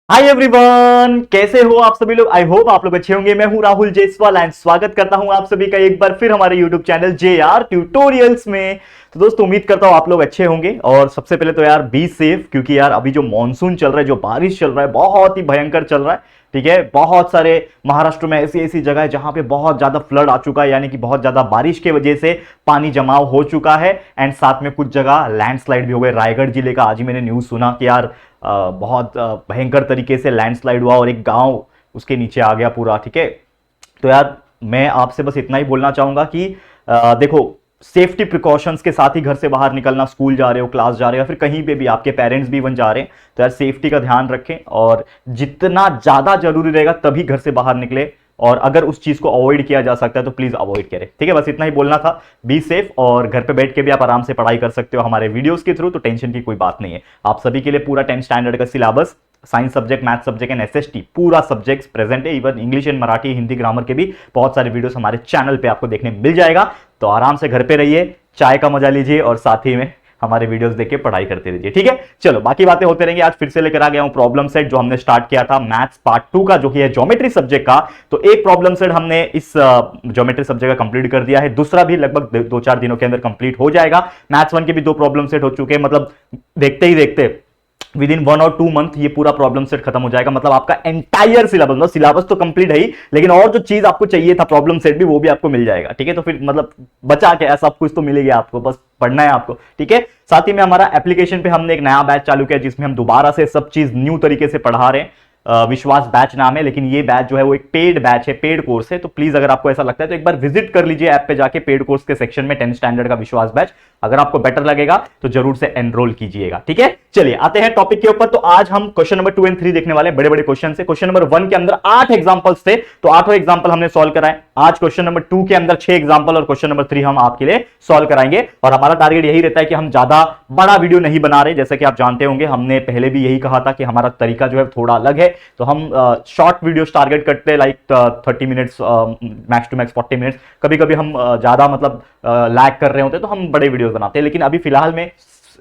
Hi everyone, कैसे हो आप सभी लोग। आई होप आप लोग अच्छे होंगे। मैं हूं राहुल जयसवाल एंड स्वागत करता हूं आप सभी का एक बार फिर हमारे यूट्यूब चैनल JR ट्यूटोरियल्स में। तो दोस्तों उम्मीद करता हूं आप लोग अच्छे होंगे। और सबसे पहले तो यार बी सेफ, क्योंकि यार अभी जो मॉनसून चल रहा है, जो बारिश चल रहा है, बहुत ही भयंकर चल रहा है। ठीक है, बहुत सारे महाराष्ट्र में ऐसी ऐसी जगह है जहां पे बहुत ज्यादा फ्लड आ चुका है, यानी कि बहुत ज्यादा बारिश की वजह से पानी जमाव हो चुका है। एंड साथ में कुछ जगह लैंडस्लाइड भी हो गए। रायगढ़ जिले का आज ही मैंने न्यूज सुना कि यार बहुत भयंकर तरीके से लैंडस्लाइड हुआ और एक गांव उसके नीचे आ गया पूरा। ठीक है, तो यार मैं आपसे बस इतना ही बोलना चाहूंगा कि देखो, सेफ्टी प्रिकॉशंस के साथ ही घर से बाहर निकलना, स्कूल जा रहे हो, क्लास जा रहे हो, या फिर कहीं पे भी आपके पेरेंट्स भी वन जा रहे हैं, तो यार सेफ्टी का ध्यान रखें और जितना ज्यादा जरूरी रहेगा तभी घर से बाहर निकले। और अगर उस चीज को अवॉइड किया जा सकता है तो प्लीज अवॉइड करें। ठीक है, बस इतना ही बोलना था। बी सेफ, और घर पे बैठ के भी आप आराम से पढ़ाई कर सकते हो हमारे वीडियोस के थ्रू, तो टेंशन की कोई बात नहीं है। आप सभी के लिए पूरा 10th स्टैंडर्ड का syllabus, science subject, math subject and SST पूरा सब्जेक्ट प्रेजेंट है। Even English and Marathi, Hindi, grammar के भी बहुत सारे वीडियोस हमारे चैनल पे आपको देखने मिल जाएगा। तो आराम से घर पे रहिए, चाय का मजा लीजिए और साथ ही में हमारे वीडियोस देख के पढ़ाई करते रहिए। ठीक है, चलो बाकी बातें होते रहेंगी। आज फिर से लेकर आ गया हूं प्रॉब्लम सेट, जो हमने स्टार्ट किया था मैथ्स पार्ट 2 का, जो कि है ज्योमेट्री सब्जेक्ट का। तो एक प्रॉब्लम सेट हमने इस ज्योमेट्री सब्जेक्ट का कंप्लीट कर दिया है, दूसरा भी लगभग 2-4 दिनों के अंदर कंप्लीट हो जाएगा। मैथ्स 1 के भी 2 प्रॉब्लम सेट हो चुके हैं, मतलब देखते ही देखते विद इन 1 और 2 मंथ ये पूरा प्रॉब्लम सेट खत्म हो जाएगा। मतलब आपका एंटायर सिलेबस, मतलब सिलेबस तो कंप्लीट है ही, लेकिन और जो चीज आपको चाहिए था प्रॉब्लम सेट भी, वो भी आपको मिल जाएगा। ठीक है, तो फिर मतलब बचा के ऐसा सब कुछ तो मिलेगा आपको, बस पढ़ना है आपको। ठीक है, साथ ही में हमारा एप्लीकेशन पे हमने एक नया बैच चालू किया, जिसमें हम दोबारा से सब चीज न्यू तरीके से पढ़ा रहे हैं। विश्वास बैच नाम है, लेकिन ये बैच जो है वो एक पेड बैच है, पेड कोर्स है। तो प्लीज अगर आपको ऐसा लगता है तो एक बार विजिट कर लीजिए ऐप पे जाके, पेड कोर्स के सेक्शन में 10th स्टैंडर्ड का विश्वास बैच। अगर आपको बेटर लगेगा तो जरूर से एनरोल कीजिएगा। ठीक है, चलिए आते हैं टॉपिक के ऊपर। तो आज हम क्वेश्चन नंबर 2 एंड 3 देखने वाले हैं, बड़े बड़े क्वेश्चन से। क्वेश्चन नंबर 1 के अंदर 8 एग्जांपल्स थे, तो 8 एग्जांपल हमने सॉल्व कराए। आज क्वेश्चन नंबर 2 के अंदर 6 एग्जांपल और क्वेश्चन नंबर 3 हम आपके लिए सॉल्व कराएंगे। और हमारा टारगेट यही रहता है कि हम ज्यादा बड़ा वीडियो नहीं बना रहे, जैसे कि आप जानते होंगे हमने पहले भी यही कहा था कि हमारा तरीका जो है थोड़ा अलग है। तो हम शॉर्ट वीडियोस टारगेट करते हैं, like 30 minutes, max to max 40 minutes. कभी कभी हम ज्यादा मतलब लैग कर रहे होते हैं तो हम बड़े वीडियोस बनाते हैं, लेकिन अभी फिलहाल में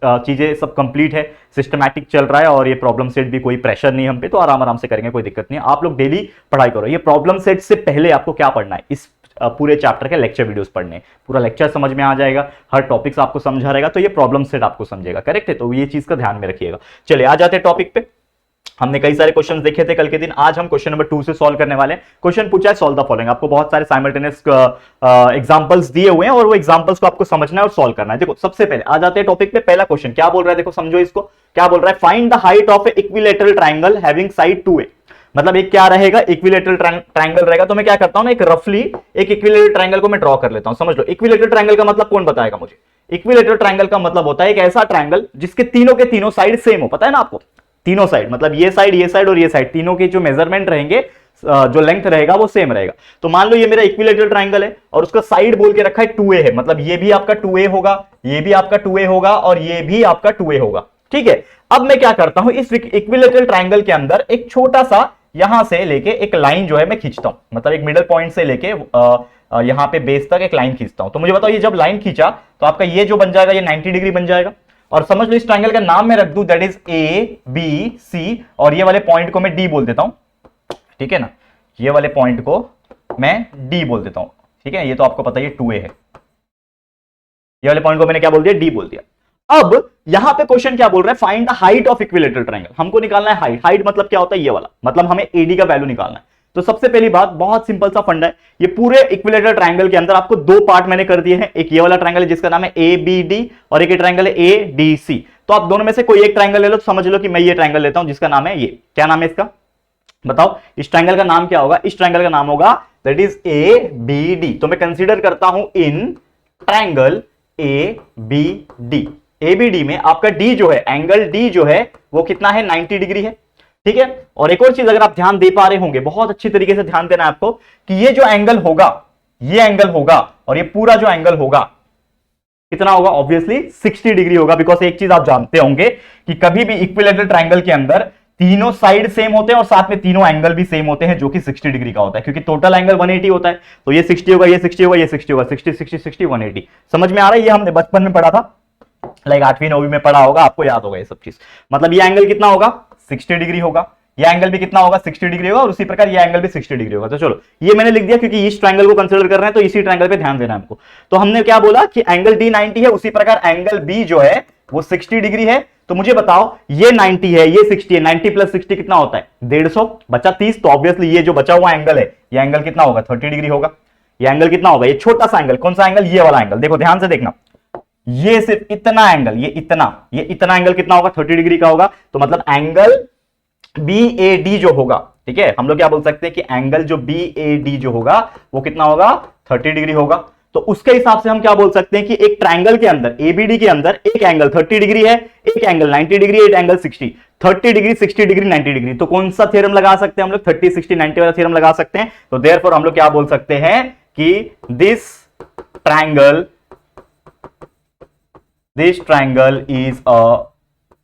चीजें सब कंप्लीट है, सिस्टमैटिक चल रहा है, और ये प्रॉब्लम सेट भी कोई प्रेशर नहीं हम पे, तो आराम आराम से करेंगे, कोई दिक्कत नहीं है। आप लोग डेली पढ़ाई करो। ये प्रॉब्लम सेट से पहले आपको क्या पढ़ना है, इस पूरे चैप्टर के लेक्चर वीडियोस पढ़ने, पूरा लेक्चर समझ में आ जाएगा, हर टॉपिक्स आपको समझा रहेगा, तो ये प्रॉब्लम सेट आपको समझेगा। करेक्ट है, तो ये चीज का ध्यान में रखिएगा। चलिए आ जाते हैं टॉपिक पे। हमने कई सारे क्वेश्चंस देखे थे कल के दिन, आज हम क्वेश्चन नंबर 2 से सॉल्व करने वाले हैं। क्वेश्चन पूछा है सॉल्व द फॉलोइंग, आपको बहुत सारे साइमल्टेनियस एग्जांपल्स दिए हुए हैं और वो एग्जांपल्स को आपको समझना है और सॉल्व करना है। देखो सबसे पहले आ जाते हैं टॉपिक पे। पहला क्वेश्चन क्या बोल रहा है, देखो समझो इसको। क्या बोल रहा है, find the height of A equilateral triangle having side 2a। मतलब एक क्या रहेगा, इक्विलैटरल ट्रायंगल रहेगा। तो मैं क्या करता हूं ना, एक रफली एक इक्विलैटरल ट्रायंगल को मैं ड्रॉ कर लेता हूं। समझ लो, इक्विलैटरल ट्रायंगल का मतलब कौन बताएगा मुझे। इक्विलैटरल ट्रायंगल का मतलब होता है एक ऐसा ट्रायंगल जिसके तीनों के तीनों साइड सेम हो। पता है ना आपको, तीनों साइड मतलब ये साइड और ये साइड, तीनों के जो मेजरमेंट रहेंगे, जो लेंथ रहेगा वो सेम रहेगा। तो मान लो ये मेरा इक्विलैटरल ट्रायंगल है और उसका साइड बोल के रखा है 2a है, मतलब ये भी आपका 2a होगा, ये भी आपका 2a होगा और ये भी आपका 2a होगा। ठीक है, अब मैं क्या करता हूं, इस इक्विलैटरल ट्रायंगल के अंदर एक छोटा सा यहां से लेके एक लाइन जो है मैं खींचता हूं, मतलब एक मिडल पॉइंट से लेके यहां पे बेस तक एक लाइन खींचता हूं। तो मुझे बताओ, ये जब लाइन खींचा तो आपका ये जो बन जाएगा, ये 90 डिग्री बन जाएगा। और समझ लो इस ट्रायंगल का नाम मैं रख दूं, दैट इज ABC, और ये वाले पॉइंट को मैं D बोल देता हूं। ठीक है ना, ये वाले पॉइंट को मैं D बोल देता हूं। ठीक है, ये तो आपको पता है ये 2a है, ये वाले पॉइंट को मैंने क्या बोल दिया, D बोल दिया। अब यहां पे क्वेश्चन क्या बोल रहा है, find the height of equilateral triangle. हमको निकालना है हाइट। हाइट मतलब क्या होता है, ये वाला, मतलब हमें AD का वैल्यू निकालना है। तो सबसे पहली बात, बहुत सिंपल सा फंडा है, ये पूरे इक्विलैटरल ट्रायंगल के अंदर आपको 2 पार्ट मैंने कर दिए हैं। एक ये वाला ट्रायंगल है जिसका नाम है ABD, और एक ट्रायंगल है ADC। तो आप दोनों में से कोई एक ट्रायंगल ले लो, तो समझ लो कि मैं ये ट्रायंगल लेता हूं जिसका नाम है ये, क्या नाम है इसका बताओ, इस ट्रायंगल का नाम क्या होगा, इस ट्रायंगल का नाम होगा दैट इज ABD। तो मैं कंसीडर करता हूं इन ट्रायंगल ABD। ABD में आपका D जो है, एंगल D जो है वो कितना है, 90 डिग्री है। ठीक है, और एक और चीज अगर आप ध्यान दे पा रहे होंगे, बहुत अच्छी तरीके से ध्यान देना है आपको, कि ये जो एंगल होगा, ये एंगल होगा, और ये पूरा जो एंगल होगा कितना होगा, ऑब्वियसली 60 डिग्री होगा। बिकॉज एक चीज आप जानते होंगे कि कभी भी इक्विलैटरल ट्रायंगल के अंदर तीनों साइड सेम होते हैं और साथ में तीनों एंगल भी सेम होते हैं, जो कि 60 डिग्री का होता है, क्योंकि टोटल एंगल 180 होता है। तो ये 60 होगा, ये 60 होगा, ये 60 होगा, 60 60 60 180। समझ में आ रहा है, ये हमने बचपन में पढ़ा था, लाइक 8वीं 9वीं में पढ़ा होगा, आपको याद होगा ये सब चीज। मतलब ये एंगल कितना होगा, 60 डिग्री होगा। ये एंगल भी कितना होगा 60 डिग्री होगा और उसी प्रकार ये एंगल भी 60 डिग्री होगा। तो चलो ये मैंने लिख दिया क्योंकि इस ट्रायंगल को कंसीडर कर रहे हैं तो इसी ट्रायंगल पे ध्यान देना है हमको। तो हमने क्या बोला कि एंगल डी 90 है, उसी प्रकार एंगल बी जो है वो 60 डिग्री है। तो मुझे बताओ ये 90 है ये 60 है, 90 प्लस 60 कितना होता है 150, बचा 30। तो ऑब्वियसली ये जो बचा हुआ एंगल है ये एंगल कितना होगा 30 डिग्री होगा। ये एंगल कितना होगा, ये छोटा सा एंगल, कौन सा एंगल, ये वाला एंगल, देखो ध्यान से देखना, ये सिर्फ इतना एंगल, ये इतना एंगल कितना होगा 30 डिग्री का होगा। तो मतलब एंगल BAD जो होगा, ठीक है, हम लोग क्या बोल सकते हैं कि एंगल जो BAD जो होगा वो कितना होगा 30 डिग्री होगा। तो उसके हिसाब से हम क्या बोल सकते हैं कि एक ट्रायंगल के अंदर ABD के अंदर एक एंगल 30 डिग्री है, एक एंगल 90 डिग्री है, एक एंगल 60, 30 डिग्री 60 डिग्री 90 डिग्री। तो कौन सा थ्योरम लगा सकते हैं हम लोग, 30 60 90 वाला थ्योरम लगा सकते हैं। तो देयरफॉर हम लोग क्या बोल सकते हैं कि this triangle is a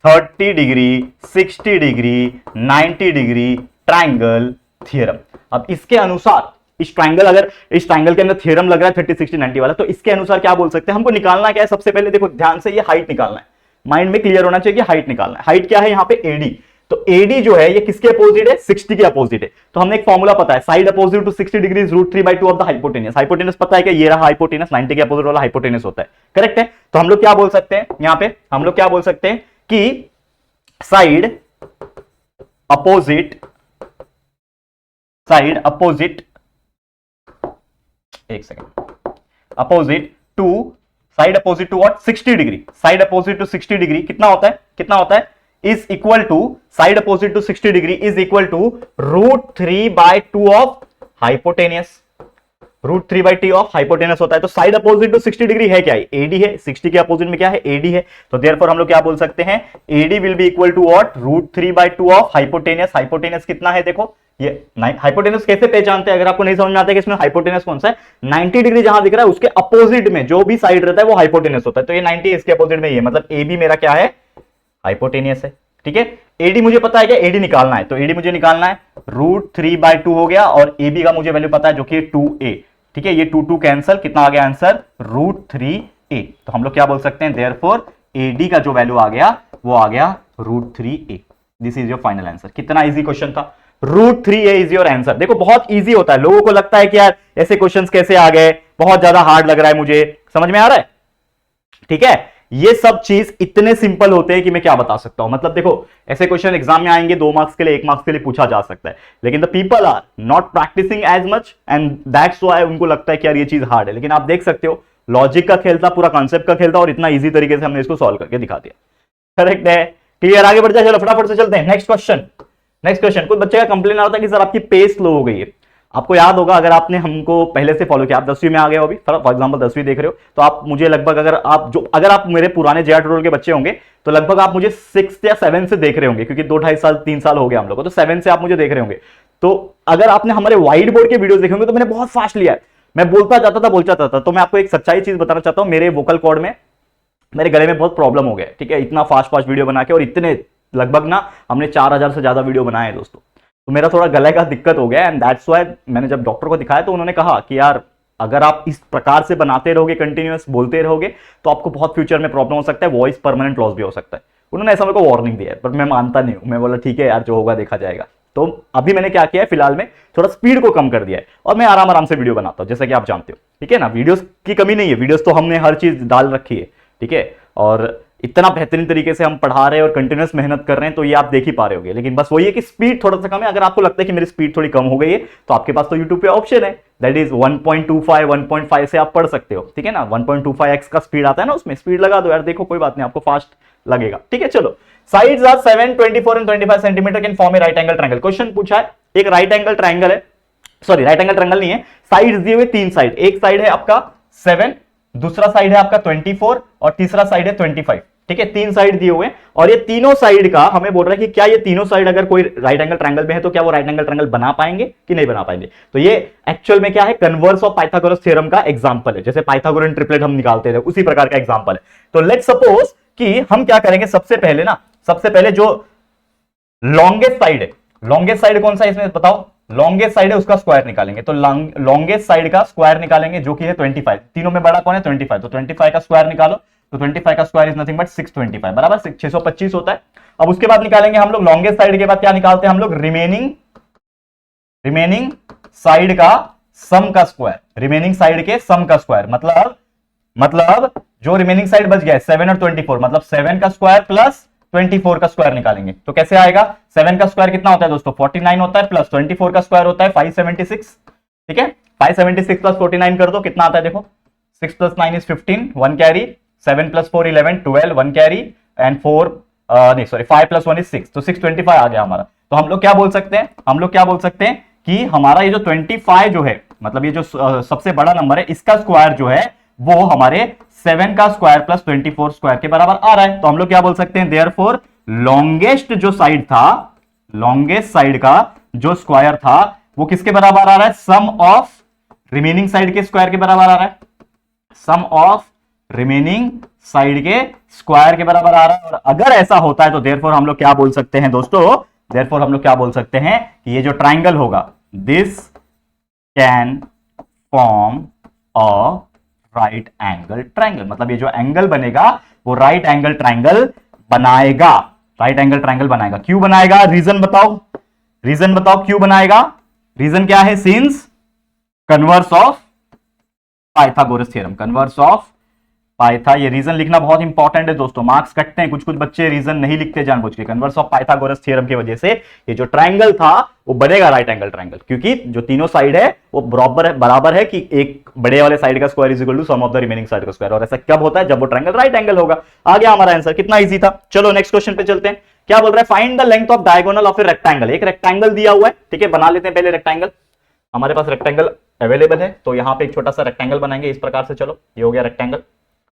30 degree 60 degree 90 degree triangle theorem. अब इसके अनुसार इस ट्रायंगल, अगर इस ट्रायंगल के अंदर थ्योरम लग रहा है 30 60 90 वाला, तो इसके अनुसार क्या बोल सकते हैं, हमको निकालना क्या है, सबसे पहले देखो ध्यान से, ये हाइट निकालना है, माइंड में क्लियर होना चाहिए कि हाइट निकालना है। हाइट क्या है यहाँ पे AD, तो AD जो है ये किसके अपोजिट है 60 के अपोजिट है। तो हमने एक फॉर्मूला पता है, side opposite to 60 degree √3/2 of the hypotenuse. Hypotenuse पता है कि ये रहा हाइपोटेनस, 90 के अपोजिट वाला हाइपोटेनस होता है, करेक्ट है। तो हम लोग क्या बोल सकते हैं यहां पे, हम लोग क्या बोल सकते हैं कि साइड अपोजिट एक second, side opposite to what 60 degree, side opposite to 60 degree कितना होता है is equal to, side opposite to 60 degree is equal to √3/2 of hypotenuse, √3/2 of hypotenuse होता है। तो साइड अपोजिट टू 60 डिग्री है क्या है AD है, 60 के अपोजिट में क्या है AD है। तो देयरफॉर हम लोग क्या बोल सकते हैं AD will be equal to what √3/2 of hypotenuse. Hypotenuse कितना है देखो, ये हाइपोटेनस कैसे पहचानते हैं, अगर आपको नहीं समझ में आता है कि इसमें हाइपोटेनस कौन सा है, 90 डिग्री जहां दिख रहा है उसके अपोजिट में जो भी साइड रहता है वो हाइपोटेनस होता है। तो ये 90 इसके अपोजिट में, ये मतलब AB मेरा क्या है हाइपोटेनियस है, ठीक है। AD मुझे पता है क्या, AD निकालना है, तो AD मुझे निकालना है √3/2 हो गया, और AB का मुझे वैल्यू पता है जो कि 2A, ठीक है। ये 2 कैंसल, कितना आ गया आंसर √3A। तो हम लोग क्या बोल सकते हैं देयरफॉर AD का जो वैल्यू आ गया वो आ गया √3A। This is your final answer. कितना इजी क्वेश्चन था, √3A इज योर आंसर। देखो बहुत इजी होता है, लोगों को लगता है कि यार ऐसे क्वेश्चंस कैसे आ गए, बहुत ज्यादा हार्ड लग रहा है मुझे, समझ में आ रहा है, ठीक है। ये सब चीज इतने सिंपल होते हैं कि मैं क्या बता सकता हूं। मतलब देखो ऐसे क्वेश्चन एग्जाम में आएंगे 2 मार्क्स के लिए, 1 मार्क्स के लिए पूछा जा सकता है, लेकिन the people are not practising as much and that's why उनको लगता है कि यार ये चीज हार्ड है। लेकिन आप देख सकते हो लॉजिक का खेल था, पूरा कॉन्सेप्ट का खेल था, और इतना इजी तरीके से हमने इसको सॉल्व करके दिखा दिया, करेक्ट है। क्लियर, आगे बढ़ जाए, चलो फटाफट से चलते हैं नेक्स्ट क्वेश्चन। कुछ बच्चे का कंप्लेन आ रहा था कि सर आपकी पेस स्लो हो गई है। आपको याद होगा, अगर आपने हमको पहले से फॉलो किया, आप 10वीं में आ गए हो अभी, फॉर एग्जांपल 10वीं देख रहे हो, तो आप मुझे लगभग, अगर आप मेरे पुराने JR ट्यूटोरियल के बच्चे होंगे तो लगभग आप मुझे 6 या 7 से देख रहे होंगे, क्योंकि 2 2.5 साल 3 साल हो गए हम लोग को, तो 7 से आप मुझे देख रहे होंगे। तो अगर आपने हमारे व्हाइट बोर्ड के वीडियोस देखे होंगे तो मैंने बहुत फास्ट लिया है, मैं बोलता जाता था। तो मैं आपको एक सच्चाई चीज बताना चाहता हूं, मेरे वोकल कॉर्ड में, मेरे गले में बहुत प्रॉब्लम हो गया, ठीक है, इतना फास्ट वीडियो बना के, और इतने लगभग ना हमने 4000 से ज्यादा वीडियो बनाए हैं दोस्तों। तो मेरा थोड़ा गले का दिक्कत हो गया, एंड दैट्स व्हाई मैंने जब डॉक्टर को दिखाया तो उन्होंने कहा कि यार अगर आप इस प्रकार से बनाते रहोगे, कंटिन्यूअस बोलते रहोगे, तो आपको बहुत फ्यूचर में प्रॉब्लम हो सकता है, वॉइस परमानेंट लॉस भी हो सकता है। उन्होंने ऐसा मेरे को वार्निंग दिया है, पर मैं मानता नहीं हूं। मैं बोला ठीक है यार, जो होगा देखा जाएगा। तो अभी मैंने क्या किया है, फिलहाल में थोड़ा स्पीड को कम कर दिया है, और मैं आराम से वीडियो बनाता हूं, जैसा कि आप जानते हो, ठीक है ना। वीडियोस की कमी नहीं है, वीडियोस तो हमने हर चीज डाल रखी है, ठीक है, और इतना बेहतरीन तरीके से हम पढ़ा रहे हैं और कंटिन्यूअस मेहनत कर रहे हैं, तो ये आप देख ही पा रहे होंगे। लेकिन बस वही है कि स्पीड थोड़ा सा कम है। अगर आपको लगता है कि मेरी स्पीड थोड़ी कम हो गई है, तो आपके पास तो YouTube पे ऑप्शन है, दैट इज 1.25 1.5 से आप पढ़ सकते हो, ठीक है ना। 1.25x का स्पीड आता है ना, उसमें स्पीड लगा दो यार, देखो कोई बात नहीं, आपको फास्ट लगेगा, ठीक है। चलो, sides are 7 24 and 25 centimetre can form a right angle triangle. Question पूछा है, एक राइट एंगल ट्रायंगल है, सॉरी राइट एंगल ट्रायंगल नहीं है, साइड्स दिए हुए 3 साइड, एक साइड है आपका 7, दूसरा साइड है आपका 24 और तीसरा साइड है 25, ठीक है। 3 साइड दिए हुए, और ये तीनों साइड का हमें बोल रहा है कि क्या ये तीनों साइड अगर कोई राइट एंगल ट्रायंगल में है तो क्या वो राइट एंगल ट्रायंगल बना पाएंगे कि नहीं बना पाएंगे। तो ये एक्चुअल में क्या है, कन्वर्स ऑफ पाइथागोरस थ्योरम का एग्जांपल है। जैसे पाइथागोरन ट्रिपलेट हम निकालते थे, उसी प्रकार का एग्जांपल है। तो लेट्स सपोज कि हम क्या करेंगे, सबसे पहले जो लॉन्गेस्ट साइड है, लॉन्गेस्ट साइड कौन सा है इसमें बताओ, लॉन्गेस्ट साइड है उसका स्क्वायर निकालेंगे। तो लॉन्गेस्ट साइड का स्क्वायर निकालेंगे, जो कि है 25। तीनों में बड़ा कौन है 25, तो 25 का स्क्वायर निकालो। तो 25 का स्क्वायर इज नथिंग बट 625, बराबर 625 होता है। अब उसके बाद निकालेंगे हम लोग लॉन्गेस्ट साइड के बाद क्या निकालते हैं हम लोग, रिमेनिंग साइड का सम का स्क्वायर, रिमेनिंग साइड के सम का स्क्वायर, मतलब जो रिमेनिंग साइड बच गया है 7 और 24, मतलब 7 का स्क्वायर प्लस 24 का स्क्वायर निकालेंगे। तो कैसे आएगा, 7 का स्क्वायर कितना होता है दोस्तों 49 होता है, प्लस 24 का स्क्वायर होता है 576, ठीक है 576 प्लस 49 कर दो, कितना आता है देखो, 6 plus 9 is 15, 1 carry, 7 plus 4 11, 12, 1 carry and 5 plus 1 is 6, तो 625 आ गया हमारा। तो हम लोग क्या बोल सकते हैं, कि हमारा ये जो 25 जो है, मतलब ये जो सबसे बड़ा नंबर है, इसका स्क्वायर जो है वो हमारे 7 का स्क्वायर प्लस 24 स्क्वायर के बराबर आ रहा है। तो हम लोग क्या बोल सकते हैं, देयरफॉर लॉन्गेस्ट जो साइड था, लॉन्गेस्ट साइड का जो स्क्वायर था वो किसके बराबर आ रहा है, सम ऑफ रिमेनिंग साइड के स्क्वायर के बराबर आ रहा है, सम ऑफ रिमेनिंग साइड के स्क्वायर के बराबर आ रहा है। और अगर ऐसा होता है तो देयरफॉर हम लोग क्या बोल सकते हैं दोस्तों, देयरफॉर हम लोग क्या बोल सकते हैं कि ये जो ट्राइंगल होगा, this can form a right angle triangle, मतलब ये जो एंगल बनेगा वो राइट एंगल ट्राइंगल बनाएगा, राइट एंगल ट्राइंगल बनाएगा। क्यों बनाएगा, रीजन बताओ क्यों बनाएगा, रीजन क्या है, since converse of Pythagoras theorem, converse of Pytha, ये रीजन लिखना बहुत इंपॉर्टेंट है दोस्तों, मार्क्स कटते हैं, कुछ बच्चे रीजन नहीं लिखते जानबूझ के। कन्वर्स ऑफ पाइथागोरस थ्योरम की वजह से ये जो ट्राइंगल था वो बनेगा राइट एंगल ट्राइंगल, क्योंकि जो तीनों साइड है वो बराबर है कि एक बड़े वाले साइड का square is equal to sum of the remaining side का स्क्वायर। और ऐसा कब होता है, जब वो ट्राइंगल राइट एंगल होगा। आ गया हमारा आंसर, कितना इजी था। चलो नेक्स्ट क्वेश्चन पे चलते हैं। क्या बोल रहा है, find the length of diagonal of a rectangle. एक रेक्टेंगल दिया हुआ है, ठीक है, बना लेते हैं पहले रेक्टेंगल। हमारे पास रेक्टेंगल अवेलेबल है, तो यहां पे एक छोटा सा रेक्टेंगल बनाएंगे इस प्रकार से। चलो ये हो गया रेक्टेंगल,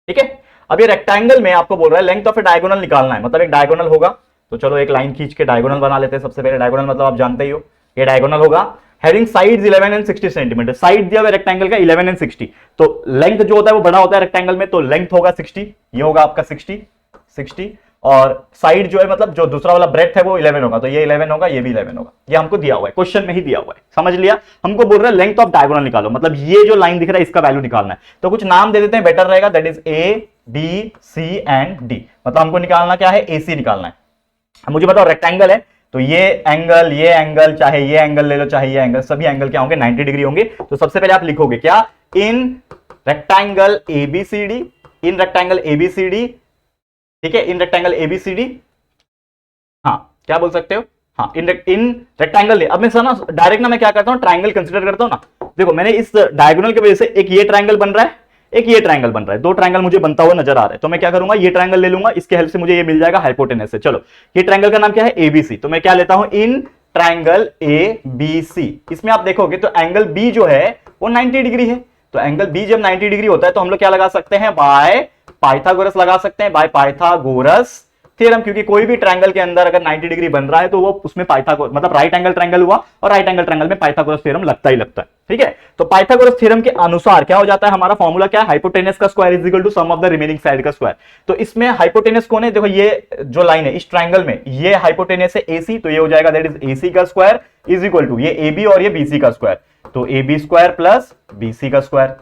ठीक है। अब ये रेक्टेंगल में आपको बोल रहा है लेंथ ऑफ ए डायगोनल निकालना है, मतलब एक डायगोनल होगा। तो चलो एक लाइन खींच के डायगोनल बना लेते हैं। सबसे पहले डायगोनल मतलब आप जानते ही हो, ये डायगोनल होगा having sides 11 and 60 centimetre. Side दिया हुआ रेक्टेंगल का 11 एंड 60, तो लेंथ जो होता है वो बड़ा होता है रेक्टेंगल में, तो लेंथ होगा 60, ये होगा आपका 60, और साइड जो है मतलब जो दूसरा वाला ब्रेड्थ है वो 11 होगा, तो ये 11 होगा, ये भी 11 होगा। ये हमको दिया हुआ है, क्वेश्चन में ही दिया हुआ है, समझ लिया। हमको बोल रहा है लेंथ ऑफ डायगोनल निकालो, मतलब ये जो लाइन दिख रहा है इसका वैल्यू निकालना है। तो कुछ नाम दे देते हैं, बेटर रहेगा, that is A B C and D. मतलब हमको निकालना क्या है, ए सी निकालना है। मुझे बताओ रेक्टेंगल है, तो ये एंगल, चाहे ये एंगल ले लो चाहे ये एंगल, सभी एंगल क्या होंगे, 90 डिग्री होंगे। तो सबसे पहले आप लिखोगे क्या, in rectangle ABCD, in rectangle ABCD, ठीक है, इन रेक्टेंगल एबीसीडी, हाँ क्या बोल सकते हो, हाँ इन रेक्टेंगल। अब मैं ना डायरेक्ट ना मैं क्या करता हूं, ट्राइंगल कंसीडर करता हूं ना। देखो मैंने इस डायगोनल की वजह से एक ये ट्राइंगल बन रहा है, एक ये ट्राइंगल बन रहा है, दो ट्राइंगल मुझे बनता हुआ नजर आ रहा है। तो मैं क्या करूंगा, ये ट्राइंगल ले लूंगा, इसके हेल्प से मुझे ये मिल जाएगा हाइपोटेनस से। चलो ये ट्राइंगल का नाम क्या है, एबीसी। तो मैं क्या लेता हूं, इन ट्राइंगल ए बी सी। इसमें आप देखोगे तो एंगल बी जो है वो 90 डिग्री है। तो एंगल बी जब 90 डिग्री होता है तो हम लोग क्या लगा सकते हैं, बाय पाइथागोरस लगा सकते हैं, बाय पाइथागोरस थ्योरम। क्योंकि कोई भी ट्रायंगल के अंदर अगर 90 डिग्री बन रहा है तो वो उसमें पाइथागोरस मतलब राइट एंगल ट्रायंगल हुआ, और राइट एंगल ट्रायंगल में पाइथागोरस थ्योरम लगता ही लगता है, ठीक है। तो पाइथागोरस थ्योरम के अनुसार क्या हो जाता है, हमारा फॉर्मूला क्या है, हाइपोटेनस का square is equal to sum of the remaining side का स्क्वायर। तो इसमें हाइपोटेनस कौन है, देखो ये जो लाइन है इस ट्रायंगल में ये हाइपोटेनस है एसी, तो ये हो जाएगा दैट इज एसी का स्क्वायर इज इक्वल टू ये एबी और ये बीसी का स्क्वायर, तो एबी स्क्वायर प्लस बीसी का स्क्वायर।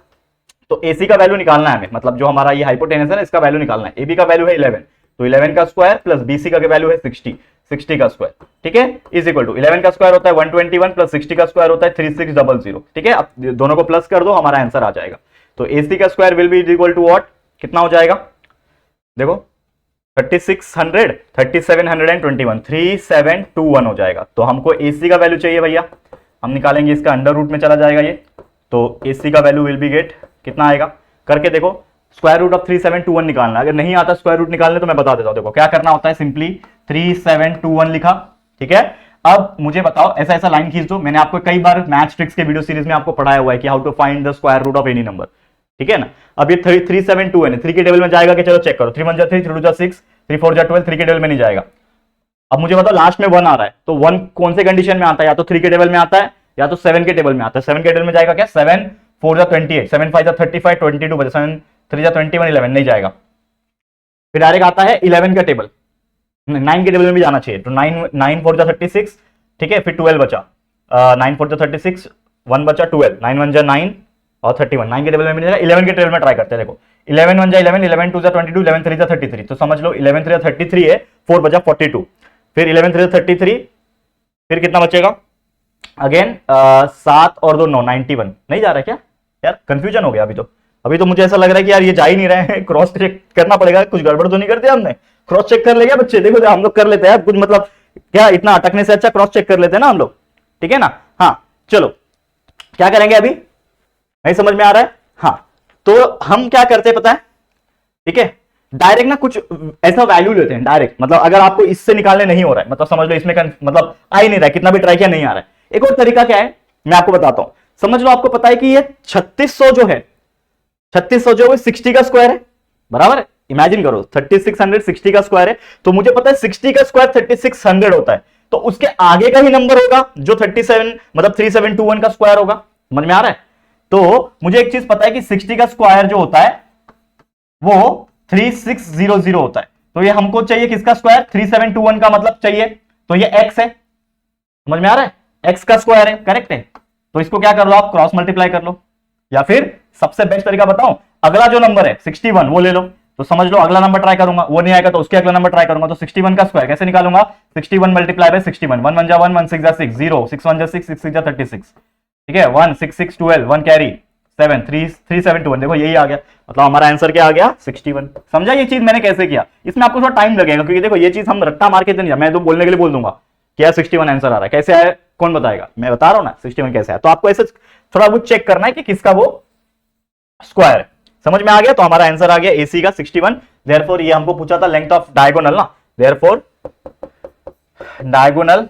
तो एसी का वैल्यू निकालना है हमें, मतलब जो हमारा ये हाइपोटेनस है ना इसका वैल्यू निकालना है। एबी का वैल्यू है 11, तो 11 का स्क्वायर प्लस बीसी का वैल्यू है 60 का स्क्वायर, ठीक है, इज इक्वल टू 11 का स्क्वायर होता है 121 प्लस 60 का स्क्वायर होता है 3600, ठीक है। अब दोनों को प्लस कर दो, हमारा आंसर आ जाएगा। तो एसी का square will be equal to what, कितना हो जाएगा, देखो 3600 3721 3721 हो जाएगा। तो हमको एसी का वैल्यू चाहिए भैया, हम निकालेंगे, इसका अंडर रूट में चला जाएगा ये, तो एसी का वैल्यू विल बी गेट कितना आएगा, करके देखो स्क्वायर रूट ऑफ 3721 निकालना। अगर नहीं आता स्क्वायर रूट निकालने तो मैं बता देता हूं, देखो क्या करना होता है, सिंपली 3721 लिखा, ठीक है। अब मुझे बताओ ऐसा ऐसा लाइन खींच दो, मैंने आपको कई बार मैथ्स ट्रिक्स के वीडियो सीरीज में आपको पढ़ाया हुआ है कि how to find the square root of any number, ठीक है ना। अब ये 3721 है, 3 के टेबल में जाएगा कि, चलो चेक करो, 3 1 3 3 2 6 3 4 12, 3 के टेबल में नहीं जाएगा। अब मुझे बताओ लास्ट में 1 आ रहा है, तो 1 कौन से कंडीशन में आता है, या तो 3 के टेबल में आता है या तो 7 के टेबल में आता है। 7 के टेबल में जाएगा क्या, 7 4 28, 7 5 35 22 बचे, 7 3 21 11 नहीं जाएगा। फिर डायरेक्ट आता है 11 का टेबल, 9 के टेबल में भी जाना चाहिए, तो 9 4 36, ठीक है, फिर 12 बचा, 9 4 36, 1 बचा 12, 9 1 9 और 31, 9 के टेबल में नहीं जाएगा, 11 के टेबल में ट्राई करते हैं। देखो 11 1 जा 11, 11 2 जा 22, 11 3 जा 33, तो समझ लो 11 3 जा 33 है, 4 बचा 42, फिर 11 3 जा 33, फिर कितना बचेगा अगेन 7 और 2 9, 91 नहीं जा रहा क्या यार, कंफ्यूजन हो गया अभी तो मुझे ऐसा लग रहा है कि यार ये जा ही नहीं रहे हैं, क्रॉस चेक करना पड़ेगा, कुछ गड़बड़ तो नहीं करते हमने, क्रॉस चेक कर लेगा बच्चे, देखो हम लोग कर लेते हैं कुछ, मतलब क्या इतना अटकने से अच्छा क्रॉस चेक कर लेते हैं ना हम लोग, ठीक है ना। हाँ चलो क्या करेंगे अभी, नहीं समझ में आ रहा है। हाँ तो हम क्या करते हैं पता है, ठीक है डायरेक्ट ना कुछ ऐसा वैल्यू लेते हैं डायरेक्ट, मतलब अगर आपको इससे निकालने नहीं हो रहा है, मतलब समझ लो इसमें मतलब आ ही नहीं रहा है, कितना भी ट्राई किया नहीं आ रहा है, एक और तरीका क्या है मैं आपको बताता हूं। समझ लो आपको पता है कि ये 3600 जो है, 3600 जो है 60 का स्क्वायर है, बराबर है, इमेजिन करो 3600 60 का स्क्वायर है, तो मुझे पता है 60 का स्क्वायर 3600 होता है, तो उसके आगे का ही नंबर होगा जो 37 मतलब 3721 का स्क्वायर होगा, समझ में आ रहा है। तो मुझे एक चीज पता है कि 60 का स्क्वायर जो होता है वो 3600 होता है, तो ये हमको चाहिए किसका स्क्वायर, 3721 का मतलब चाहिए, तो ये x है, समझ में आ रहा है, x का स्क्वायर है, करेक्ट है, तो इसको क्या कर लो आप क्रॉस मल्टीप्लाई कर लो, या फिर सबसे बेस्ट तरीका बताऊं, अगला जो नंबर है 61 वो ले लो, तो समझ लो अगला नंबर ट्राई करूंगा, वो नहीं आएगा तो उसके अगला नंबर ट्राई करूंगा, तो 61 का स्क्वायर कैसे निकालूंगा, 61 मल्टीप्लाई बाय 61, 1 1 जा 1, 1 6 जा 6, 0 6 1 जा 6, 6 6 जा 36, ठीक है 1 6 6 12, 1 कैरी 7 3 3 7 2 1, देखो यही आ गया, मतलब हमारा आंसर क्या आ गया 61। समझा ये चीज मैंने कैसे किया, इसमें आपको थोड़ा टाइम लगेगा, क्योंकि देखो ये चीज हम रट्टा मार के तो नहीं, मैं तो बोलने के लिए बोल दूंगा क्या 61 आंसर आ रहा है, कैसे आया कौन बताएगा, मैं बता रहा हूं ना 61 कैसे आया, तो आपको ऐसे थोड़ा बहुत चेक करना है कि किसका वो स्क्वायर है, समझ में आ गया। तो हमारा आंसर आ गया एसी का 61, देयरफॉर ये हमको पूछा था लेंथ ऑफ डायगोनल ना, देयरफॉर डायगोनल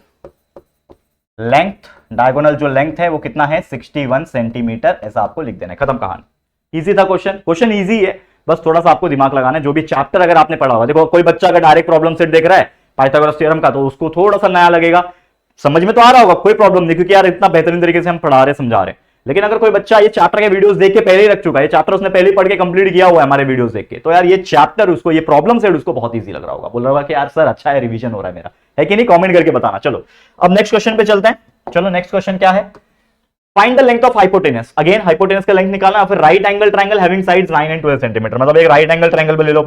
लेंथ, डायगोनल जो लेंथ है वो कितना है 61 सेंटीमीटर, ऐसा आपको लिख देना है, खत्म कहानी। इजी था क्वेश्चन इजी है, बस थोड़ा सा आपको दिमाग लगाना है, जो भी चैप्टर अगर आपने पढ़ा हुआ, देखो कोई बच्चा अगर डायरेक्ट प्रॉब्लम सेट देख रहा है पाइथागोरस थ्योरम का, तो उसको थोड़ा सा नया लगेगा, समझ में तो आ रहा होगा कोई प्रॉब्लम नहीं, क्योंकि यार इतना बेहतरीन तरीके से हम पढ़ा रहे समझा रहे, लेकिन अगर कोई बच्चा ये चैप्टर के वीडियोस देख के पहले ही रख चुका है, ये चैप्टर उसने पहले ही पढ़ के कंप्लीट किया हुआ है हमारे वीडियोस देख के, तो यार ये चैप्टर उसको, ये प्रॉब्लम सेट उसको बहुत इजी लग रहा होगा, बोल रहा होगा कि यार सर अच्छा है, रिवीजन हो रहा है मेरा, है कि नहीं, कमेंट करके बताना। चलो अब नेक्स्ट क्वेश्चन पे चलते हैं, चलो नेक्स्ट क्वेश्चन क्या है, find the length of hypotenuse, again hypotenuse का लेंथ निकालना, फिर right angle triangle having sides 9 and 12 centimetre, मतलब एक राइट एंगल ट्रायंगल ले लो,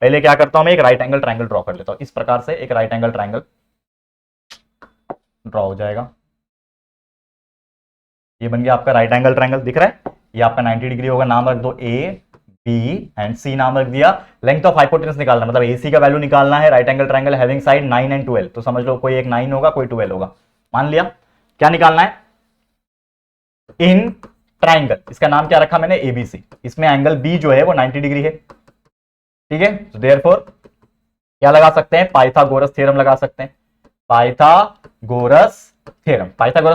पहले क्या करता हूं मैं, एक राइट एंगल ट्रायंगल ड्रॉ कर लेता हूं, इस प्रकार से एक राइट एंगल ट्रायंगल ड्रॉ हो जाएगा, ये बन गया आपका राइट एंगल ट्रायंगल, दिख रहा है, ये आपका 90 डिग्री होगा, नाम रख दो ए बी एंड सी नाम रख दिया। लेंथ ऑफ हाइपोटेनस निकालना, मतलब एसी का वैल्यू निकालना है, right angle triangle having side 9 and 12, तो समझ लो कोई एक 9 होगा कोई 12 होगा, मान लिया। क्या निकालना है, इन ट्रायंगल, इसका नाम क्या रखा मैंने एबीसी, इसमें एंगल बी जो है वो 90 डिग्री है, ठीक है, तो देयरफॉर क्या लगा सकते हैं, पाइथागोरस थ्योरम लगा सकते हैं, पाइथागोरस